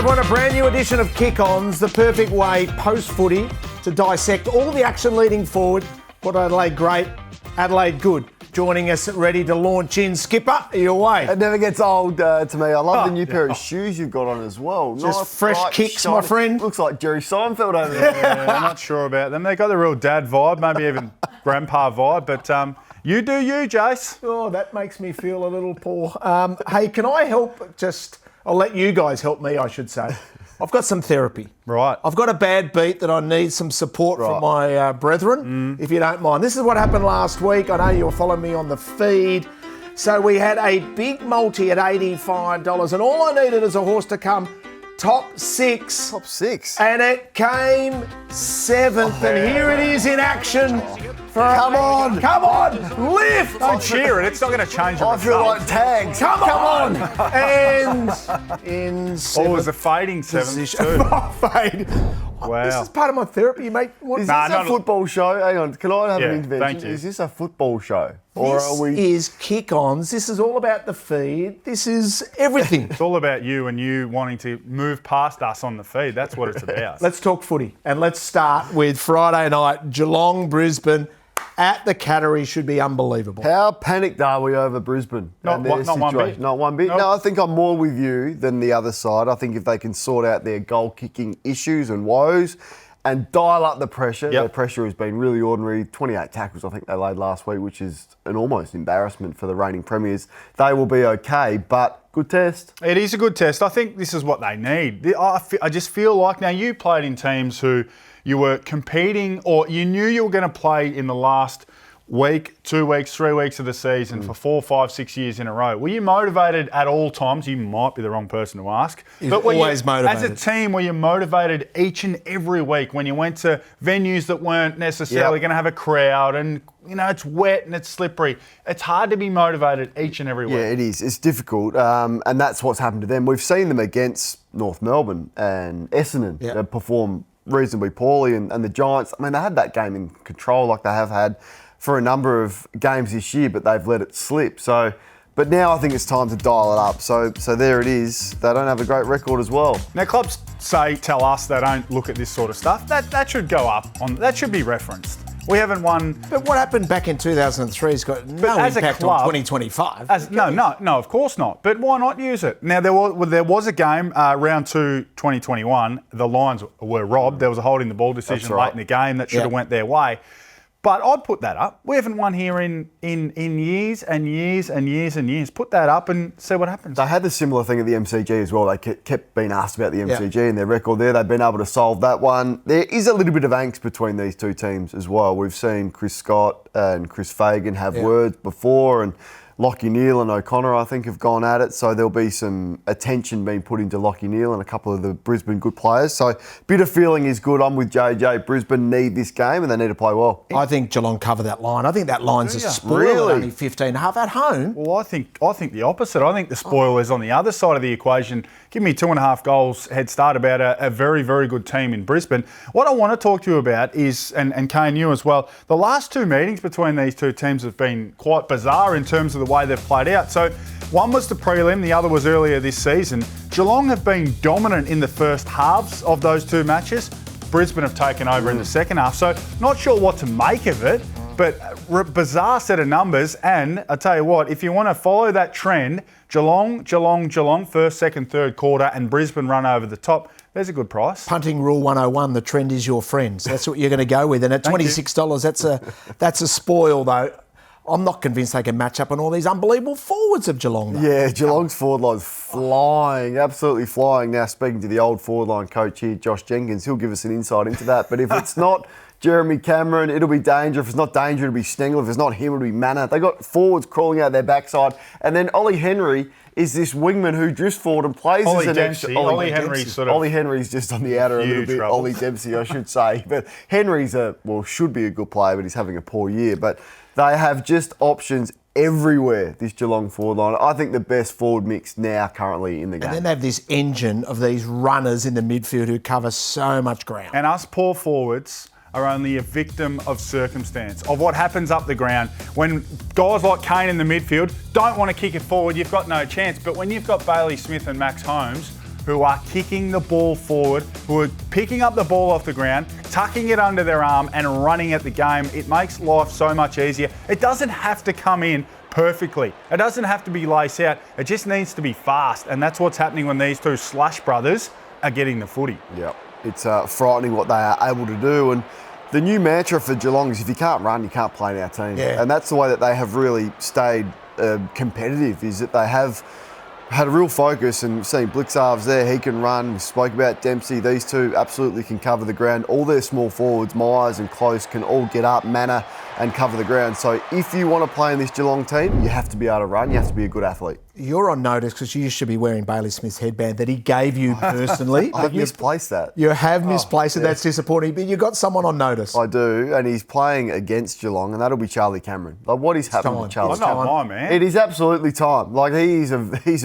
everyone, a brand new edition of Kick-Ons, the perfect way post-footy to dissect all the action leading forward. Port Adelaide great, Adelaide good. Joining us, ready to launch in. Skipper, are you away? It never gets old to me. I love the new pair of shoes you've got on as well. Just nice, fresh bright, kicks, shiny. my friend. Looks like Jerry Seinfeld over there. Yeah, I'm not sure about them. They got the real dad vibe, maybe even grandpa vibe, but you do you, Jace. Oh, that makes me feel a little poor. Hey, can I help? I'll let you guys help me, I should say. I've got some therapy. Right. I've got a bad beat that I need some support from my brethren, if you don't mind. This is what happened last week. I know you were following me on the feed. So we had a big multi at $85, and all I needed is a horse to come top six. Top six. And it came seventh, and here it is in action. Come on, lift! Don't cheer it. It's not going to change the I feel result. like tags. Come on! And in Oh, it was a fading seventh too. Fade. Wow. This is part of my therapy, mate. What Is is this a football show? Hang on, can I have an intervention? thank you. Is this a football show? Or This are we... is Kick-Ons. This is all about the feed. This is everything. It's all about you and you wanting to move past us on the feed. That's what it's about. Let's talk footy. And let's start with Friday night, Geelong, Brisbane. At the Cattery should be unbelievable. How panicked are we over Brisbane? Not and their one bit. situation? Not one bit? Nope. No, I think I'm more with you than the other side. I think if they can sort out their goal-kicking issues and woes and dial up the pressure, their pressure has been really ordinary. 28 tackles I think they laid last week, which is an almost embarrassment for the reigning premiers. They will be okay, but good test. It is a good test. I think this is what they need. I just feel like now you played in teams who you were competing or you knew you were going to play in the last week, 2 weeks, 3 weeks of the season for 4, 5, 6 years in a row. Were you motivated at all times? You might be the wrong person to ask. But always motivated. As a team, were you motivated each and every week when you went to venues that weren't necessarily going to have a crowd and, you know, it's wet and it's slippery? It's hard to be motivated each and every week. Yeah, it is. It's difficult, and that's what's happened to them. We've seen them against North Melbourne and Essendon perform reasonably poorly, and the Giants, I mean, they had that game in control like they have had for a number of games this year, but they've let it slip. So, but now I think it's time to dial it up. So there it is. They don't have a great record as well. Now, clubs tell us they don't look at this sort of stuff. That should go up that should be referenced. We haven't won. But what happened back in 2003 has got no impact on 2025. No, of course not. But why not use it? Now, there was a game, round 2, 2021. The Lions were robbed. There was a holding the ball decision late in the game that should have went their way. But I'd put that up. We haven't won here in years and years and years and years. Put that up and see what happens. They had a similar thing at the MCG as well. They kept being asked about the MCG and their record there. They've been able to solve that one. There is a little bit of angst between these two teams as well. We've seen Chris Scott and Chris Fagan have words before, and Lachie Neale and O'Connor, I think, have gone at it. So there'll be some attention being put into Lachie Neale and a couple of the Brisbane good players. So bit of feeling is good. I'm with JJ. Brisbane need this game and they need to play well. I think Geelong cover that line. I think that line's a spoil at only 15.5 at home. Well, I think the opposite. I think the spoil is on the other side of the equation. Give me 2.5 goals head start about a very, very good team in Brisbane. What I want to talk to you about is, and Kane, you as well, the last two meetings between these two teams have been quite bizarre in terms of the way they've played out. So one was the prelim, the other was earlier this season. Geelong have been dominant in the first halves of those two matches. Brisbane have taken over in the second half. So not sure what to make of it, but bizarre set of numbers. And I tell you what, if you want to follow that trend, Geelong, first, second, third quarter, and Brisbane run over the top. There's a good price. Punting rule 101, the trend is your friend. So that's what you're going to go with. And at $26, that's a spoil though. I'm not convinced they can match up on all these unbelievable forwards of Geelong, though. Yeah, Geelong's forward line's flying, absolutely flying. Now, speaking to the old forward line coach here, Josh Jenkins, he'll give us an insight into that. But if it's not Jeremy Cameron, it'll be Danger. If it's not Danger, it'll be Stengel. If it's not him, it'll be Manna. They got forwards crawling out their backside. And then Ollie Henry is this wingman who drifts forward and plays as an extra. Ollie Henry's just on the outer a little bit. Trouble. Ollie Dempsey, I should say. But Henry's should be a good player, but he's having a poor year. But they have just options everywhere, this Geelong forward line. I think the best forward mix now currently in the game. And then they have this engine of these runners in the midfield who cover so much ground. And us poor forwards are only a victim of circumstance, of what happens up the ground. When guys like Kane in the midfield don't want to kick it forward, you've got no chance. But when you've got Bailey Smith and Max Holmes who are kicking the ball forward, who are picking up the ball off the ground, tucking it under their arm and running at the game. It makes life so much easier. It doesn't have to come in perfectly. It doesn't have to be lace out. It just needs to be fast. And that's what's happening when these two Slash brothers are getting the footy. Yeah, it's frightening what they are able to do. And the new mantra for Geelong is if you can't run, you can't play in our team. Yeah. And that's the way that they have really stayed competitive, is that they have had a real focus, and seeing Blixarves there, he can run. We spoke about Dempsey. These two absolutely can cover the ground. All their small forwards, Myers and Close, can all get up, Manor, and cover the ground. So if you want to play in this Geelong team, you have to be able to run. You have to be a good athlete. You're on notice because you should be wearing Bailey Smith's headband that he gave you personally. I've misplaced that. You have misplaced it. That's disappointing. But you got someone on notice. I do, and he's playing against Geelong, and that'll be Charlie Cameron. Like, what is happening with Charlie I know Cameron? mine, man. It is absolutely time. Like, he's a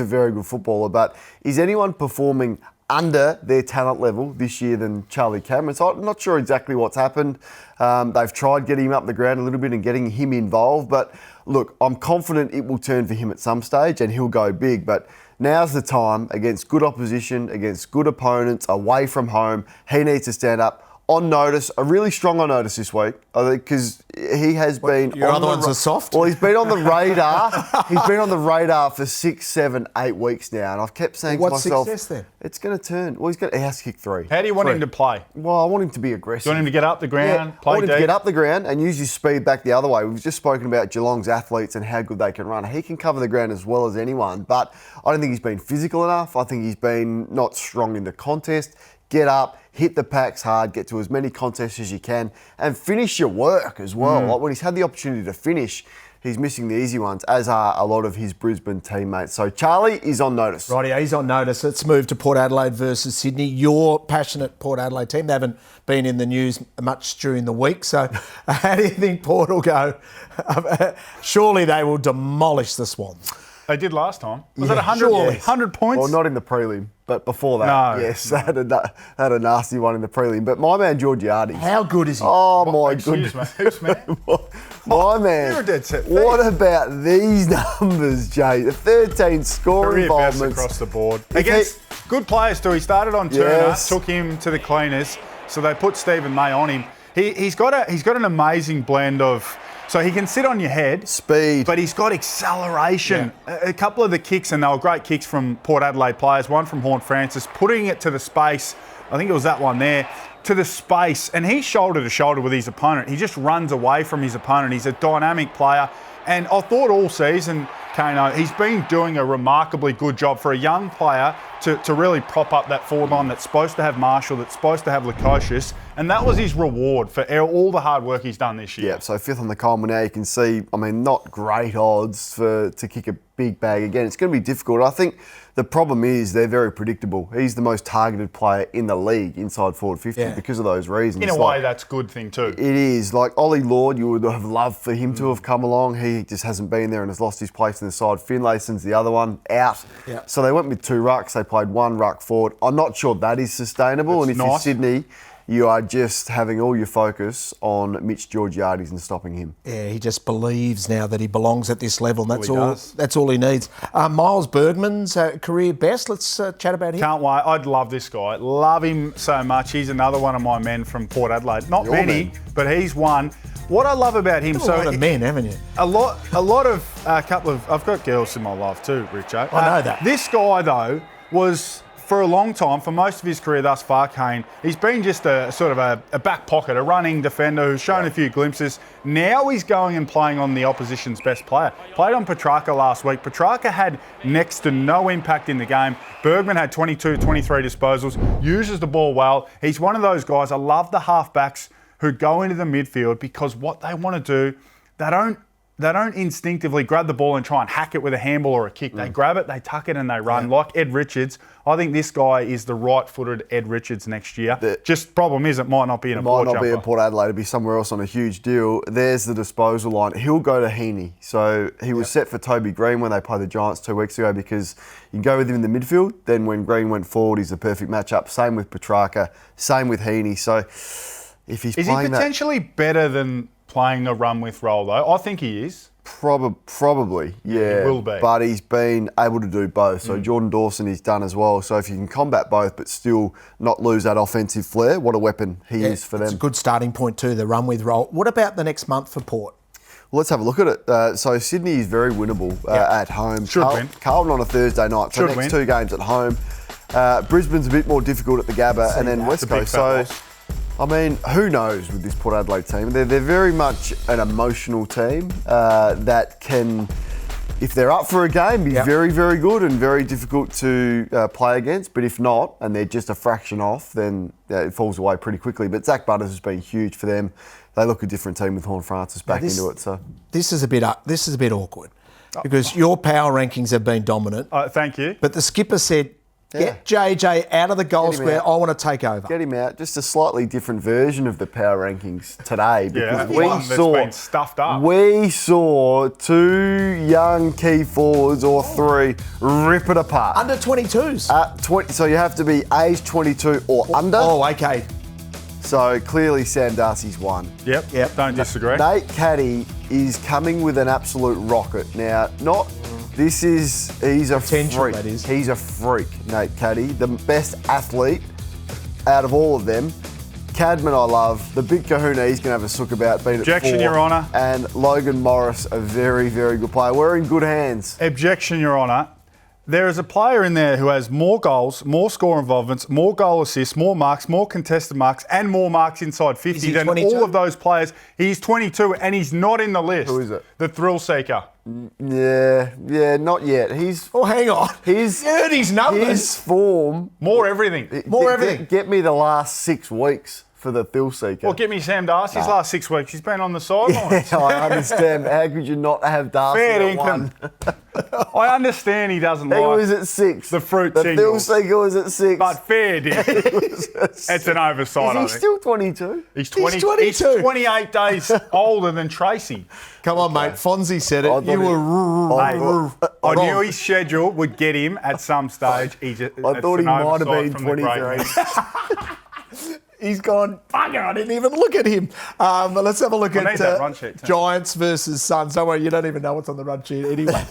very good footballer, but is anyone performing under their talent level this year than Charlie Cameron? So I'm not sure exactly what's happened. They've tried getting him up the ground a little bit and getting him involved, but look, I'm confident it will turn for him at some stage and he'll go big, but now's the time against good opposition, against good opponents, away from home. He needs to stand up. On notice, a really strong on notice this week, because he has been. Your other ones are soft? Well, he's been on the radar. He's been on the radar for 6, 7, 8 weeks now, and I've kept saying to myself, "What's success then?" It's going to turn. Well, he has to kick 3. How do you want him to play? Well, I want him to be aggressive. Do you want him to get up the ground, I play want him deep? to get up the ground and use his speed back the other way. We've just spoken about Geelong's athletes and how good they can run. He can cover the ground as well as anyone, but I don't think he's been physical enough. I think he's been not strong in the contest. Get up, hit the packs hard, get to as many contests as you can, and finish your work as well. Like, when he's had the opportunity to finish, he's missing the easy ones, as are a lot of his Brisbane teammates. So Charlie is on notice. Righty, he's on notice. Let's move to Port Adelaide versus Sydney. Your passionate Port Adelaide team. They haven't been in the news much during the week. So how do you think Port will go? Surely they will demolish the Swans. They did last time. Was it 100, surely. 100 points? Well, not in the prelim, but before that, No. yes, they had a nasty one in the prelim. But my man Georgiades. How good is he? Oh, my Excuse goodness. me. Who's man? My man. You're a dead set. What about these numbers, Jay? The 13 score Career best involvements. across the board. If Against good players too. He started on Turner, Yes. took him to the cleaners, so they put Stephen May on him. He's got an amazing blend of. So he can sit on your head. Speed. But he's got acceleration. Yeah. A couple of the kicks, and they were great kicks from Port Adelaide players. One from Horn Francis, putting it to the space. I think it was that one there. To the space. And he's shoulder to shoulder with his opponent. He just runs away from his opponent. He's a dynamic player. And I thought all season, Kane, he's been doing a remarkably good job for a young player to really prop up that forward line that's supposed to have Marshall, that's supposed to have Lukosius. And that was his reward for all the hard work he's done this year. Yeah, so 5th on the column now, you can see, not great odds to kick a big bag again. It's going to be difficult. I think the problem is they're very predictable. He's the most targeted player in the league inside forward 50 because of those reasons. In a way, that's a good thing too. It is. Like Ollie Lord, you would have loved for him to have come along. He just hasn't been there and has lost his place in the side. Finlayson's the other one, out. Yeah. So they went with 2 rucks. They played 1 ruck forward. I'm not sure that is sustainable. That's and if you're nice. Sydney, you are just having all your focus on Mitch Georgiades and stopping him. Yeah, he just believes now that he belongs at this level, and that's he all. does. That's all he needs. Miles Bergman's career best. Let's chat about him. Can't wait. I'd love this guy. Love him so much. He's another one of my men from Port Adelaide. Not Your many, men. but he's one. What I love about him, You've got a lot of men, haven't you? I've got girls in my life too, Richo. I know that. This guy though was, for a long time, for most of his career thus far, Kane, he's been just a sort of a back pocket, a running defender who's shown a few glimpses. Now he's going and playing on the opposition's best player. Played on Petrarca last week. Petrarca had next to no impact in the game. Bergman had 22, 23 disposals, uses the ball well. He's one of those guys, I love the halfbacks who go into the midfield because what they want to do, they don't instinctively grab the ball and try and hack it with a handball or a kick. They grab it, they tuck it and they run. Like Ed Richards. I think this guy is the right-footed Ed Richards next year. Just problem is it might not be in a Port Might not be jumper. at Port Adelaide, it'll be somewhere else on a huge deal. There's the disposal line. He'll go to Heaney. So he was set for Toby Green when they played the Giants 2 weeks ago because you can go with him in the midfield. Then when Green went forward, he's the perfect matchup. Same with Petrarca, same with Heaney. So if he's Is he playing potentially better than playing a run with role though? I think he is. Probably, yeah. He will be. But he's been able to do both. So Jordan Dawson he's done as well. So if you can combat both but still not lose that offensive flair, what a weapon he is for them. It's a good starting point too, the run with roll. What about the next month for Port? Well, let's have a look at it. So Sydney is very winnable at home. Should win. Carlton on a Thursday night. So Should next win. 2 games at home. Brisbane's a bit more difficult at the Gabba, and then West That's a big Coast. fat So, loss. I mean, who knows with this Port Adelaide team? They're very much an emotional team that can, if they're up for a game, be very, very good and very difficult to play against. But if not, and they're just a fraction off, then it falls away pretty quickly. But Zach Butters has been huge for them. They look a different team with Horn Francis back into it. So this is a bit awkward because your power rankings have been dominant. Thank you. But the skipper said, get JJ out of the goal Get him square. out. I want to take over. get him out. Just a slightly different version of the power rankings today because one that's been stuffed up. we saw 2 young key forwards or 3 rip it apart. Under 22s. 20, so you have to be age 22 or under. Oh, okay. So clearly Sam Darcy's won. Yep. Don't disagree. Nate Caddy is coming with an absolute rocket. Now, he's a Potential, freak. that is. He's a freak, Nate Caddy. The best athlete out of all of them. Cadman I love. The big kahuna he's going to have a sook about being Objection, at 4. Your Honour. And Logan Morris, a very, very good player. We're in good hands. Objection, Your Honour. There is a player in there who has more goals, more score involvements, more goal assists, more marks, more contested marks, and more marks inside 50 he than 22? all of those players. He's 22 and he's not in the list. Who is it? The Thrill Seeker. Yeah, not yet. Oh, hang on. His- You heard his numbers. His form. More everything. More everything. Get me the last 6 weeks for the Thrill Seeker. Well, get me Sam Darcy's last 6 weeks. He's been on the sidelines. I understand. How could you not have Darcy Fair at 1? income. I understand he doesn't He like was at 6. the fruit The Thrill singles. Seeker was at 6. But fair dinkum. It's an oversight, I Is he think. still 22? He's 20, He's 22. He's 28 days older than Tracy. Come on, mate. Fonzie said it. I thought You were... I knew his schedule would get him at some stage. I thought he might have been 23. He's gone, bugger, I didn't even look at him. Let's have a look need at that run sheet too. Giants versus Suns. Don't worry, you don't even know what's on the run sheet anyway.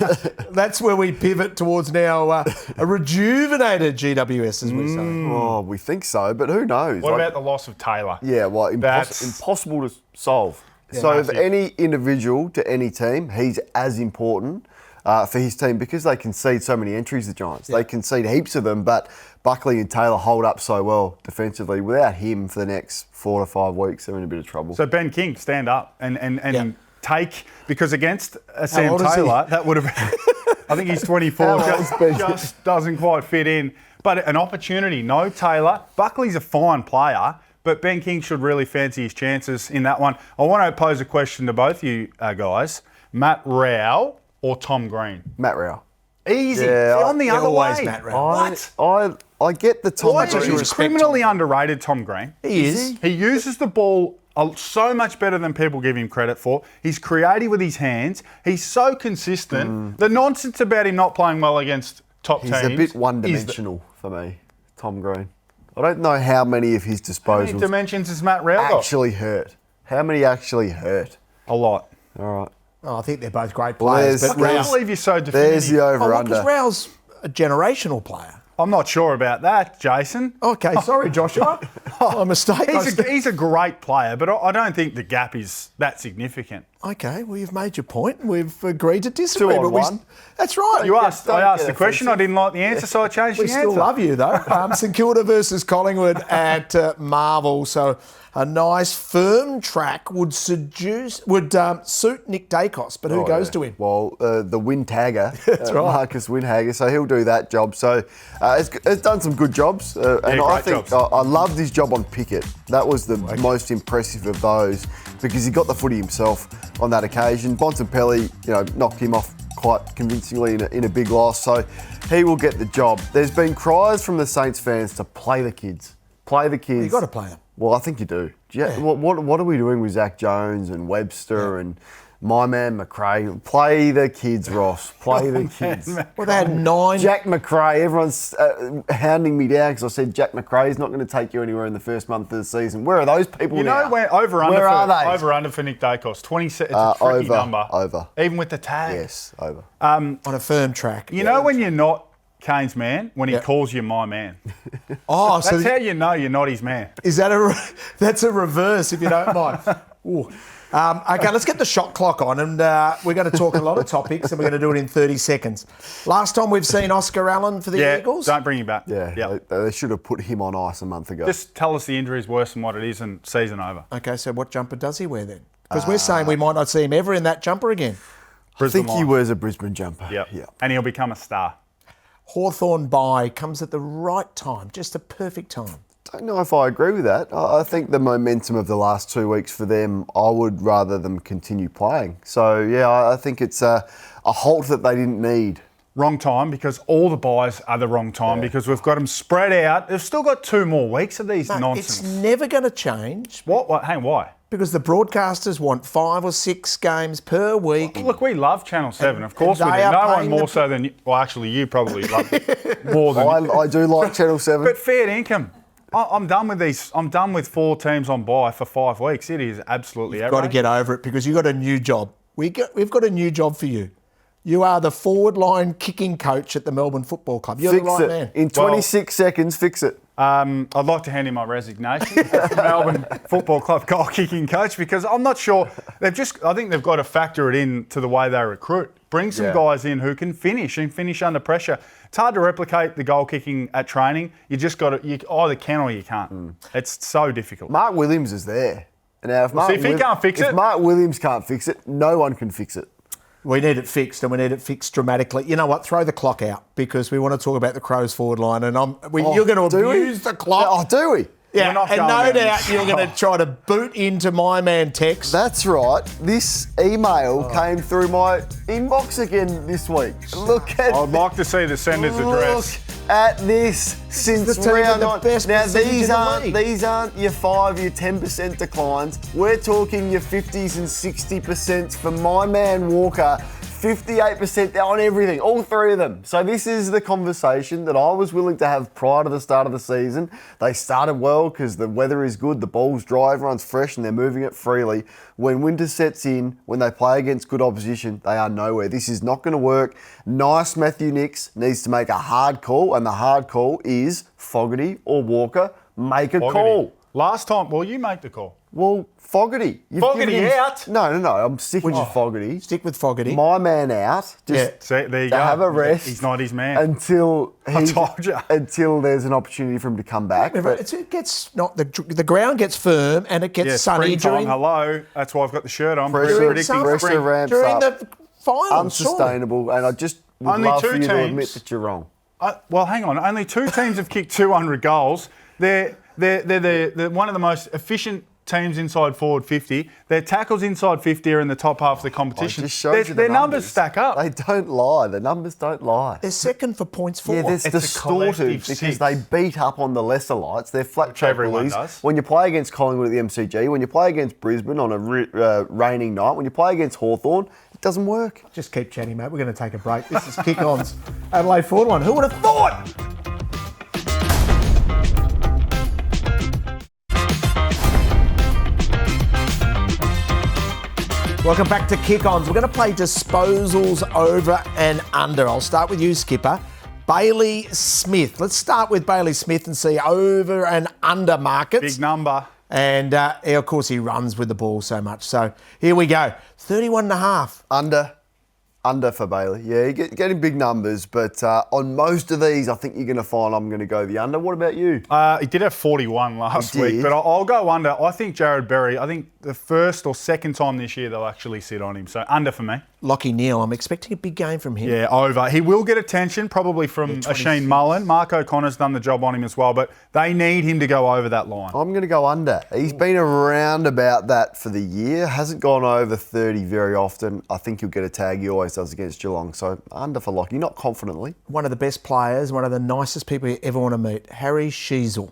That's where we pivot towards now a rejuvenated GWS, as we say. Oh, we think so, but who knows? What about the loss of Taylor? Yeah, well, That's- impossible to solve. So if any individual to any team, he's as important for his team because they concede so many entries, the Giants. They concede heaps of them, but Buckley and Taylor hold up so well defensively. Without him for the next 4 to 5 weeks, they're in a bit of trouble. So Ben King, stand up and take, because against Sam old is he? Taylor, that would have I think he's 24, How old's Ben just doesn't quite fit in. But an opportunity, no Taylor. Buckley's a fine player, but Ben King should really fancy his chances in that one. I want to pose a question to both you guys. Matt Rao or Tom Green? Matt Rao. Easy. Yeah, On the other always way. Matt Rao. What? I get the Tom Why? Green. He's criminally underrated, Tom Green. He is. He uses the ball so much better than people give him credit for. He's creative with his hands. He's so consistent. The nonsense about him not playing well against top He's teams. a bit one-dimensional for me, Tom Green. I don't know how many of his How many disposals dimensions is Matt Rao got? actually hurt. How many actually hurt? A lot. All right. Oh, I think they're both great Well, players. there's- but I can't Rao's, believe you're so There's definitive. the because over-under. Rao's a generational player. I'm not sure about that, Jason. Okay, sorry, Joshua. My mistake. He's a great player, but I don't think the gap is that significant. Okay, well, you've made your point. We've agreed to disagree. 2 on but 1. That's right. I asked get the question. I didn't like the answer, so I changed We the still answer. love you, though. St Kilda versus Collingwood at Marvel. So a nice firm track would suit Nick Daicos, but who goes to him? Well, the Windtagger, That's right. Marcus Windtagger, so he'll do that job. So it's done some good jobs, and I great think jobs. I loved his job on Pickett. That was the most impressive of those because he got the footy himself on that occasion. Bontempelli, knocked him off quite convincingly in a big loss, so he will get the job. There's been cries from the Saints fans to play the kids. Play the kids. You've got to play them. Well, I think you do. What are we doing with Zach Jones and Webster and My man McRae, play the kids, Ross. Play the kids. Well, they had 9. Jack McRae, everyone's hounding me down because I said Jack McRae's not going to take you anywhere in the first month of the season. Where are those people now? You know, where are they? Over under for Nick Daicos. 20. It's a tricky number. Over. Even with the tag. Yes, over. On a firm track. You know when you're not Kane's man? When he calls you my man. Oh, so that's how you know you're not his man. Is that that's a reverse, if you don't mind. Ooh. Okay, let's get the shot clock on, and we're going to talk a lot of topics, and we're going to do it in 30 seconds. Last time we've seen Oscar Allen for the Eagles. Don't bring him back. Yeah, they should have put him on ice a month ago. Just tell us the injury is worse than what it is and season over. Okay, so what jumper does he wear then? Because we're saying we might not see him ever in that jumper again. I think he wears a Brisbane jumper. Yeah. And he'll become a star. Hawthorn bye comes at the right time, just the perfect time. Don't know if I agree with that. I think the momentum of the last 2 weeks for them, I would rather them continue playing. So, yeah, I think it's a halt that they didn't need. Wrong time, because all the buys are the wrong time, because we've got them spread out. They've still got 2 more weeks of these nonsense. It's never going to change. What? Hang, why? Because the broadcasters want 5 or 6 games per week. Look, we love Channel 7, of course we do. No one more so than you. Well, actually, you probably love it more than I do like Channel 7. But fair income. I'm done with these. I'm done with 4 teams on bye for 5 weeks. It is absolutely outrageous. You've got to get over it because you've got a new job. We've got a new job for you. You are the forward line kicking coach at the Melbourne Football Club. You're the right man. In 26 seconds, fix it. I'd like to hand in my resignation as the Melbourne Football Club goal kicking coach, because I'm not sure. I think they've got to factor it in to the way they recruit. Bring some guys in who can finish under pressure. It's hard to replicate the goal kicking at training. You just got to. You either can or you can't. It's so difficult. Mark Williams is there. Now, if he can't fix it, if Mark Williams can't fix it, no one can fix it. We need it fixed, and we need it fixed dramatically. You know what? Throw the clock out, because we want to talk about the Crows forward line, and you're going to abuse the clock. Oh, do we? Yeah, and no doubt you're going to try to boot into my man text. That's right. This email came through my inbox again this week. I'd like to see the sender's address. Look at this since round 9. Now, these aren't your 5, your 10% declines. We're talking your 50s and 60% for my man Walker. 58% on everything, all 3 of them. So this is the conversation that I was willing to have prior to the start of the season. They started well because the weather is good, the ball's dry, everyone's fresh, and they're moving it freely. When winter sets in, when they play against good opposition, they are nowhere. This is not going to work. Nice Matthew Nicks needs to make a hard call, and the hard call is Fogarty or Walker. Make a call. Last time, you make the call. Well, Fogarty. Fogarty out? No. I'm sticking with Fogarty. Stick with Fogarty. My man out. See, there you go. Have a rest. He's not his man. Until I told you. Until there's an opportunity for him to come back. The ground gets firm and it gets sunny during. Hello. That's why I've got the shirt on. Pressure ramps during up. the finals. Unsustainable, and I just would love for you to admit that you're wrong. Well, hang on. Only 2 teams have kicked 200 goals. They're one of the most efficient teams inside forward 50. Their tackles inside 50 are in the top half of the competition. Their numbers stack up. They don't lie. The numbers don't lie. They're second for points forward. Yeah, they're distorted because they beat up on the lesser lights. They're flat track bullies. Does. When you play against Collingwood at the MCG, when you play against Brisbane on a raining night, when you play against Hawthorn, it doesn't work. Just keep chatting, mate. We're going to take a break. This is Kick-On's Adelaide forward line. Who would have thought? Welcome back to Kick-Ons. We're going to play disposals over and under. I'll start with you, Skipper. Bailey Smith. Let's start with Bailey Smith and see over and under markets. Big number. And, of course, he runs with the ball so much. So, here we go. 31.5. Under for Bailey. Yeah, you're getting big numbers, but on most of these, I think you're going to find I'm going to go the under. What about you? He did have 41 last week, but I'll go under. I think Jared Berry, the first or second time this year they'll actually sit on him. So under for me. Lachie Neale, I'm expecting a big game from him. Yeah, over. He will get attention, probably from Shane Mullen. Mark O'Connor's done the job on him as well, but they need him to go over that line. I'm going to go under. He's been around about that for the year. Hasn't gone over 30 very often. I think he'll get a tag. He always does against Geelong. So under for Lachie, not confidently. One of the best players, one of the nicest people you ever want to meet, Harry Sheezel.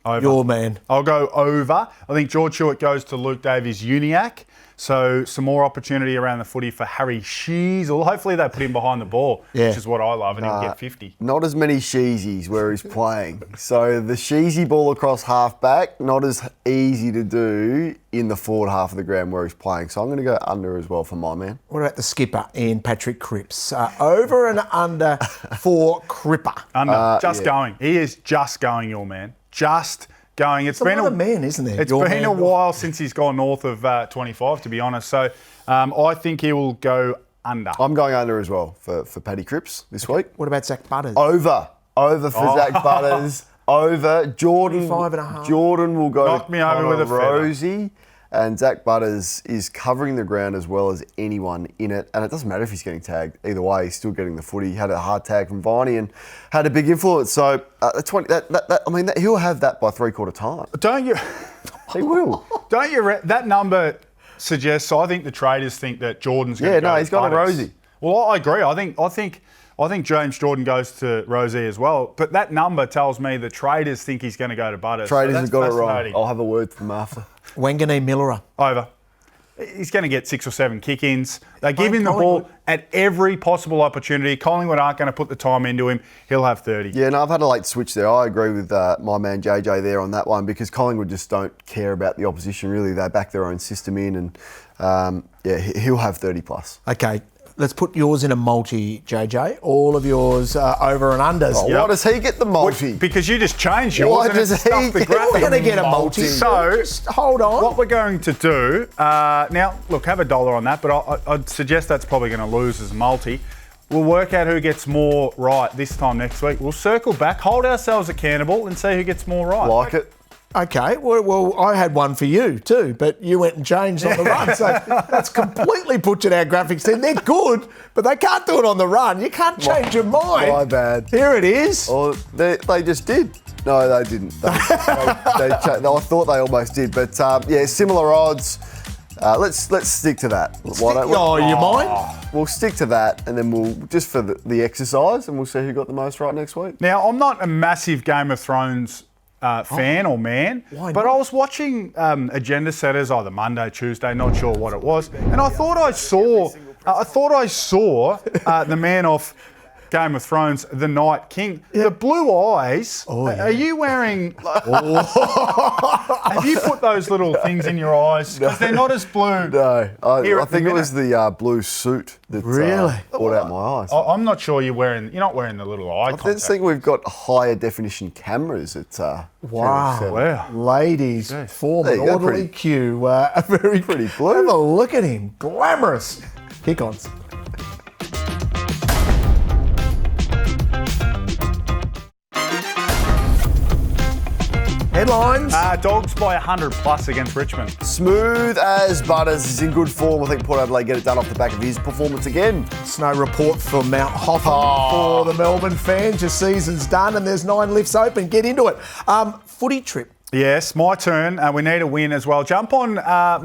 Over. Your man. I'll go over. I think George Hewitt goes to Luke Davies-Uniacke. So some more opportunity around the footy for Harry Sheezel. Hopefully they put him behind the ball, which is what I love, and he'll get 50. Not as many Sheezies where he's playing. So the Sheezy ball across half-back, not as easy to do in the forward half of the ground where he's playing. So I'm going to go under as well for my man. What about the skipper, Ian Patrick Cripps? Over and under for Cripper. Under. Going. He is just going, your man. Just going. It's been a man, isn't it? It's been a while since he's gone north of 25, to be honest. So I think he will go under. I'm going under as well for Paddy Cripps this week. What about Zach Butters? Over for Zach Butters. Over. Jordan. 5.5. Jordan will go Knock me over with a Rosie. And Zach Butters is covering the ground as well as anyone in it. And it doesn't matter if he's getting tagged. Either way, he's still getting the footy. He had a hard tag from Viney and had a big influence. So, he'll have that by three-quarter time. Don't you? He will. Don't you? That number suggests. I think the traders think that Jordan's going to go. Yeah, no, he's got a Rosie. Well, I agree. I think James Jordan goes to Rosie as well. But that number tells me the traders think he's going to go to Butters. Traders have got it wrong. I'll have a word from after. Wangani Millera. Over. He's going to get 6 or 7 kick-ins. They give him the ball at every possible opportunity. Collingwood aren't going to put the time into him. He'll have 30. Yeah, no, I've had a late switch there. I agree with my man JJ there on that one because Collingwood just don't care about the opposition, really. They back their own system in and, he'll have 30 plus. Okay. Let's put yours in a multi, JJ. All of yours over and unders. Oh, why does he get the multi? Because you just changed yours. Why does he get the graphic? We're going to get a multi. So, just hold on. What we're going to do, now, look, have $1 on that, but I'd suggest that's probably going to lose as multi. We'll work out who gets more right this time next week. We'll circle back, hold ourselves accountable and see who gets more right. Like it. Okay, well, I had one for you too, but you went and changed on the run. So that's completely butchered our graphics team. They're good, but they can't do it on the run. You can't change your mind. My bad. Here it is. Or they just did. No, they didn't. I thought they almost did. But, similar odds. Let's stick to that. You mind? We'll stick to that, and then we'll just for the exercise, and we'll see who got the most right next week. Now, I'm not a massive Game of Thrones fan or man, but I was watching Agenda Setters either Monday, Tuesday, not sure what it was, and I thought I saw the man off Game of Thrones, the Night King. Yeah. The blue eyes. Oh, yeah. Are you wearing... have you put those little things in your eyes? Because they're not as blue. No. I think it was the blue suit that brought out my eyes. I'm not sure you're not wearing the little eye contact. I just think we've got higher definition cameras at Wow. Ladies, form an orderly queue. Very pretty blue. Have a look at him. Glamorous. Kick-ons. Headlines. Dogs by 100 plus against Richmond. Smooth as Butters is in good form. I think Port Adelaide get it done off the back of his performance again. Snow report from Mount Hotham for the Melbourne fans. Your season's done and there's 9 lifts open. Get into it. Footy Trip. Yes, my turn. We need a win as well. Jump on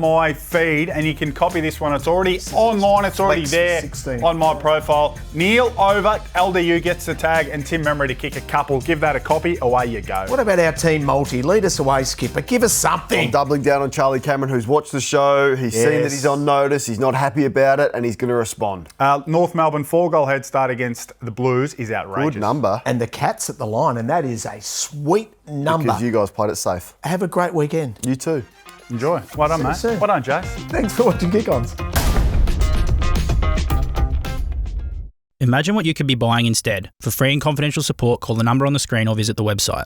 my feed and you can copy this one. It's already online. It's already there on my profile. Neil over. LDU gets the tag and Tim Memory to kick a couple. Give that a copy. Away you go. What about our team multi? Lead us away, Skipper. Give us something. I'm doubling down on Charlie Cameron, who's watched the show. He's seen that he's on notice. He's not happy about it and he's going to respond. North Melbourne 4-goal head start against the Blues is outrageous. Good number. And the Cats at the line, and that is a sweet number. Because you guys played it safe. Have a great weekend. You too. Enjoy. Well done, mate. Well done, Jace. Thanks for watching Kick-Ons. Imagine what you could be buying instead. For free and confidential support, call the number on the screen or visit the website.